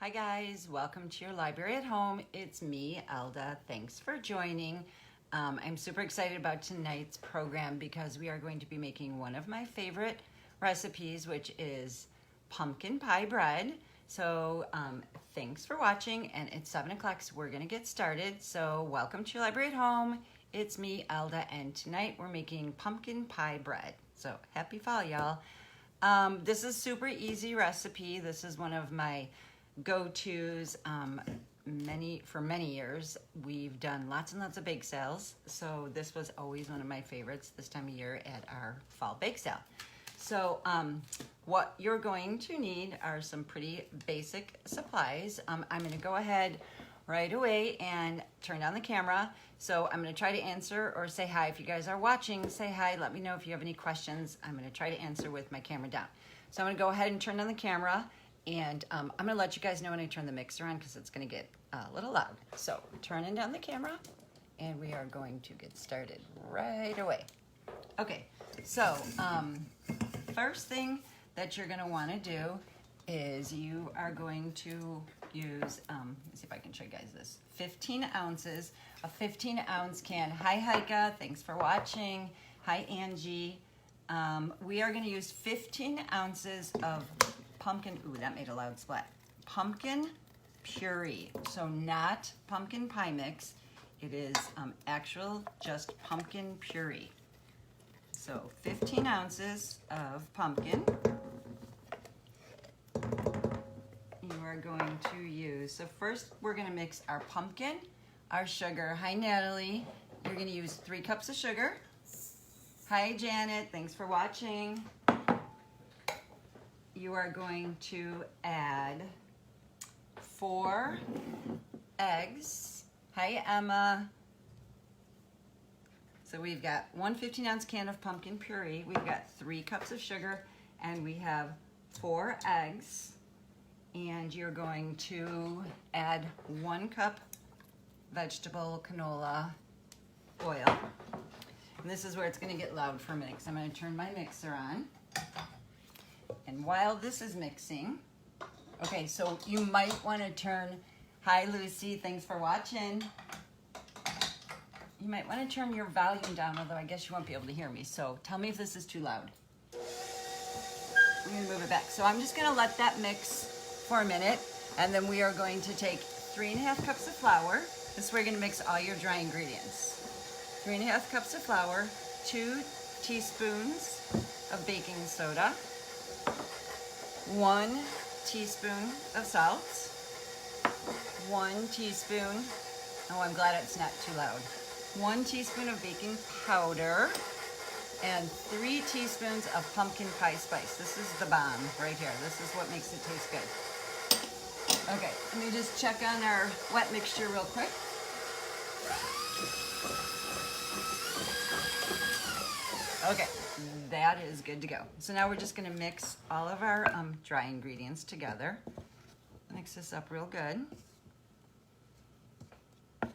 Hi guys, welcome to your library at home. It's me, Elda. Thanks for joining. I'm super excited about tonight's program because we are going to be making one of my favorite recipes, which is pumpkin pie bread. So thanks for watching, and it's 7 o'clock, so we're gonna get started. So welcome to your library at home. It's me, Elda, and tonight we're making pumpkin pie bread. So happy fall, y'all. This is super easy recipe. This is one of my go-tos for many years. We've done lots and lots of bake sales, so this was always one of my favorites this time of year at our fall bake sale. So what you're going to need are some pretty basic supplies. I'm going to go ahead right away and turn down the camera. So I'm going to try to answer or say hi. If you guys are watching, say hi. Let me know if you have any questions. I'm going to try to answer with my camera down. So I'm going to go ahead and turn on the camera. And I'm gonna let you guys know when I turn the mixer on because it's gonna get a little loud. So turning down the camera and we are going to get started right away. Okay, so first thing that you're gonna wanna do is you are going to use, let's see if I can show you guys this, 15 ounces, a 15-ounce can. Hi Heike, thanks for watching. Hi Angie. We are gonna use 15 ounces of pumpkin, ooh, that made a loud splat. Pumpkin puree, so not pumpkin pie mix. It is actual just pumpkin puree. So 15 ounces of pumpkin. You are going to use, so first we're gonna mix our pumpkin, our sugar. Hi Natalie, you're gonna use 3 cups of sugar. Hi Janet, thanks for watching. You are going to add 4 eggs. Hi, Emma. So we've got one 15-ounce can of pumpkin puree. We've got 3 cups of sugar, and we have 4 eggs. And you're going to add 1 cup vegetable canola oil. And this is where it's going to get loud for a minute, because I'm going to turn my mixer on. And while this is mixing, okay, so you might want to turn, hi Lucy, thanks for watching. You might want to turn your volume down, although I guess you won't be able to hear me. So tell me if this is too loud. I'm going to move it back. So I'm just going to let that mix for a minute, and then we are going to take 3½ cups of flour. This is where you're going to mix all your dry ingredients. 3½ cups of flour, 2 teaspoons of baking soda, 1 teaspoon of salt, 1 teaspoon, oh I'm glad it's not too loud, 1 teaspoon of baking powder, and 3 teaspoons of pumpkin pie spice. This is the bomb right here. This is what makes it taste good. Okay, let me just check on our wet mixture real quick. Okay, that is good to go. So now we're just gonna mix all of our dry ingredients together. Mix this up real good. So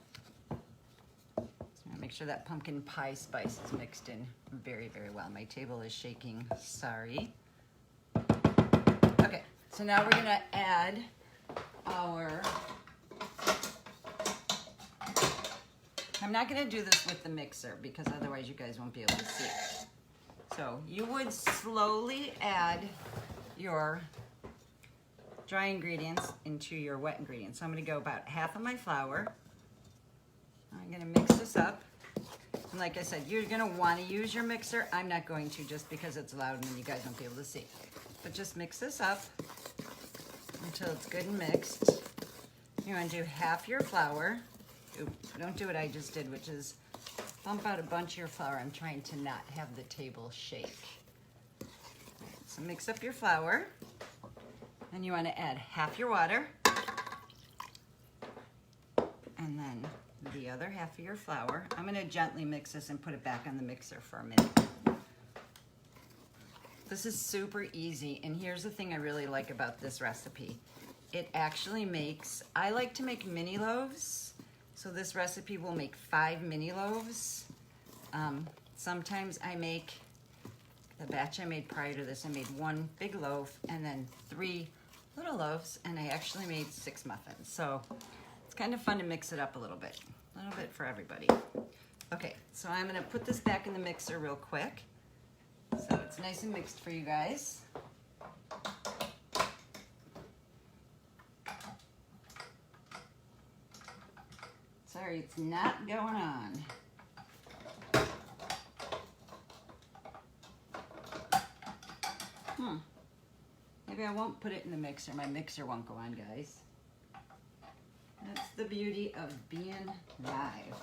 make sure that pumpkin pie spice is mixed in very, very well. My table is shaking, sorry. Okay, so now we're gonna add our, I'm not gonna do this with the mixer because otherwise you guys won't be able to see it. So you would slowly add your dry ingredients into your wet ingredients. So I'm gonna go about half of my flour. I'm gonna mix this up. And like I said, you're gonna wanna use your mixer. I'm not going to just because it's loud and then you guys won't be able to see. But just mix this up until it's good and mixed. You wanna do half your flour. Ooh, don't do what I just did, which is bump out a bunch of your flour. I'm trying to not have the table shake. So mix up your flour. And you want to add half your water. And then the other half of your flour. I'm going to gently mix this and put it back on the mixer for a minute. This is super easy. And here's the thing I really like about this recipe. It actually makes, I like to make mini loaves. So this recipe will make 5 mini loaves. Sometimes I make, the batch I made prior to this, I made 1 big loaf and then 3 little loaves, and I actually made 6 muffins. So it's kind of fun to mix it up a little bit for everybody. Okay, so I'm gonna put this back in the mixer real quick, so it's nice and mixed for you guys. Sorry, it's not going on. Maybe I won't put it in the mixer. My mixer won't go on, guys. That's the beauty of being live.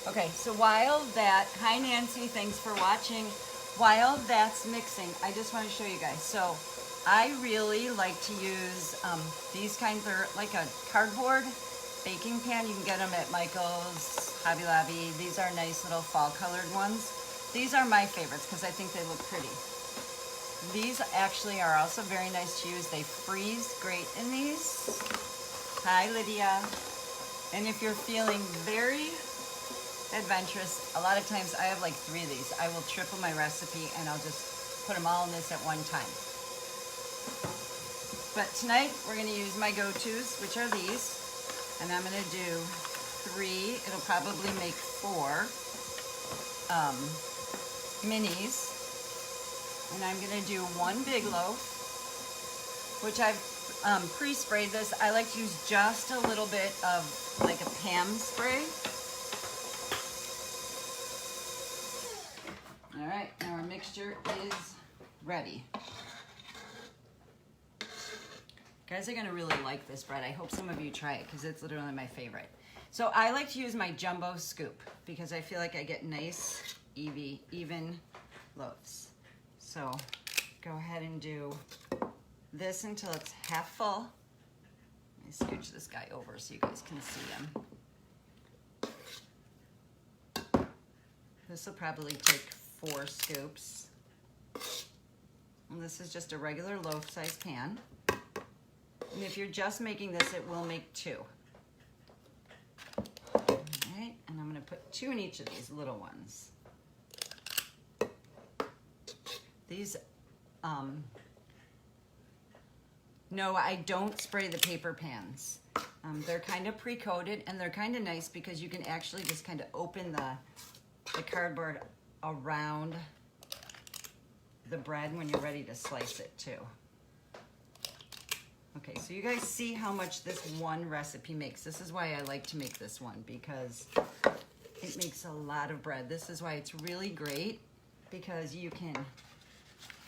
Okay, so while that, hi Nancy, thanks for watching. While that's mixing, I just want to show you guys. So I really like to use these kinds. They're like a cardboard baking pan. You can get them at Michael's, Hobby Lobby. These are nice little fall colored ones. These are my favorites because I think they look pretty. These actually are also very nice to use. They freeze great in these. Hi Lydia. And if you're feeling very adventurous, a lot of times I have like 3 of these. I will triple my recipe and I'll just put them all in this at one time. But tonight we're going to use my go-tos, which are these. And I'm going to do 3, it'll probably make 4 minis. And I'm going to do 1 big loaf, which I've pre-sprayed this. I like to use just a little bit of like a Pam spray. All right, now our mixture is ready. Guys are gonna really like this bread. I hope some of you try it because it's literally my favorite. So I like to use my jumbo scoop because I feel like I get nice, even loaves. So go ahead and do this until it's half full. Let me scooch this guy over so you guys can see him. This will probably take 4 scoops. And this is just a regular loaf-sized pan. And if you're just making this, it will make 2. All right, and I'm gonna put 2 in each of these little ones. These, no, I don't spray the paper pans. They're kind of pre-coated and they're kind of nice because you can actually just kind of open the cardboard around the bread when you're ready to slice it too. Okay, so you guys see how much this one recipe makes. This is why I like to make this one because it makes a lot of bread. This is why it's really great because you can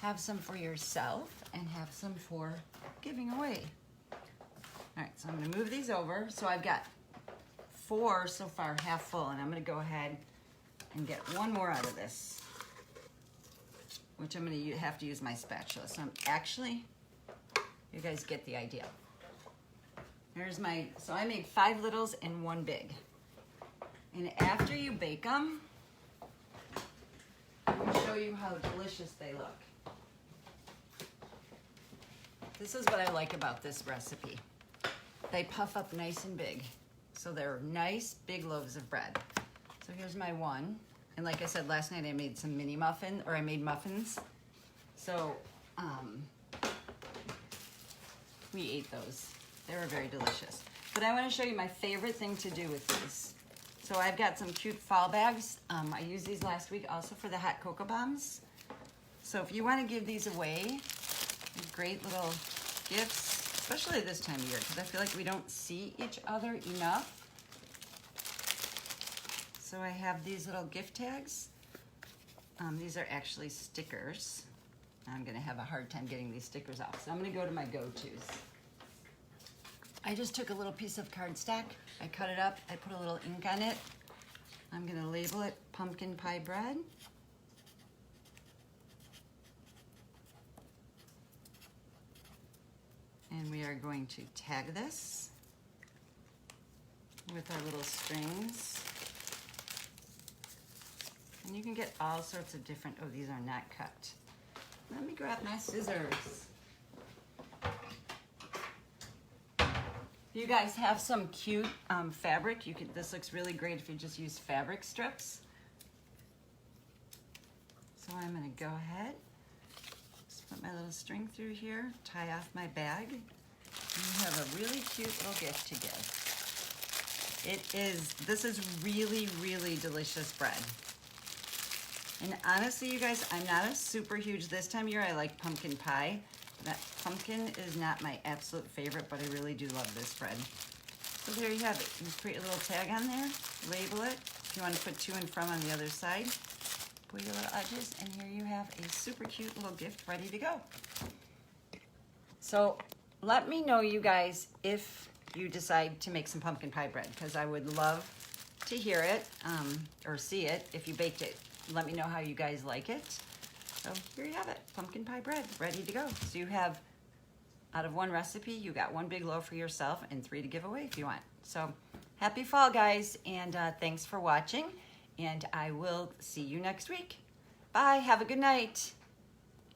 have some for yourself and have some for giving away. All right, so I'm gonna move these over. So I've got 4 so far, half full, and I'm gonna go ahead and get 1 more out of this, which I'm gonna have to use my spatula. So I'm actually, you guys get the idea. Here's my, so I made 5 littles and 1 big. And after you bake them, I'm gonna show you how delicious they look. This is what I like about this recipe. They puff up nice and big. So they're nice, big loaves of bread. So here's my 1. And like I said, last night I made some mini muffins, or I made muffins. So we ate those. They were very delicious. But I want to show you my favorite thing to do with these. So I've got some cute fall bags. I used these last week also for the hot cocoa bombs. So if you want to give these away, great little gifts, especially this time of year, because I feel like we don't see each other enough. So I have these little gift tags. These are actually stickers. I'm gonna have a hard time getting these stickers off. So I'm gonna go to my go-tos. I just took a little piece of cardstock. I cut it up, I put a little ink on it. I'm gonna label it pumpkin pie bread. And we are going to tag this with our little strings. And you can get all sorts of different, oh, these are not cut. Let me grab my scissors. If you guys have some cute fabric, you could, this looks really great if you just use fabric strips. So I'm gonna go ahead, just put my little string through here, tie off my bag. You have a really cute little gift to give. This is really, really delicious bread. And honestly, you guys, I'm not a super huge, this time of year I like pumpkin pie. That pumpkin is not my absolute favorite, but I really do love this bread. So there you have it. You just put your little tag on there, label it. If you want to put to and from on the other side, put your little edges, and here you have a super cute little gift ready to go. So let me know, you guys, if you decide to make some pumpkin pie bread, because I would love to hear it or see it if you baked it. Let me know how you guys like it. So here you have it, pumpkin pie bread, ready to go. So you have, out of one recipe, you got one big loaf for yourself and 3 to give away if you want. So happy fall, guys, and thanks for watching, and I will see you next week. Bye, have a good night.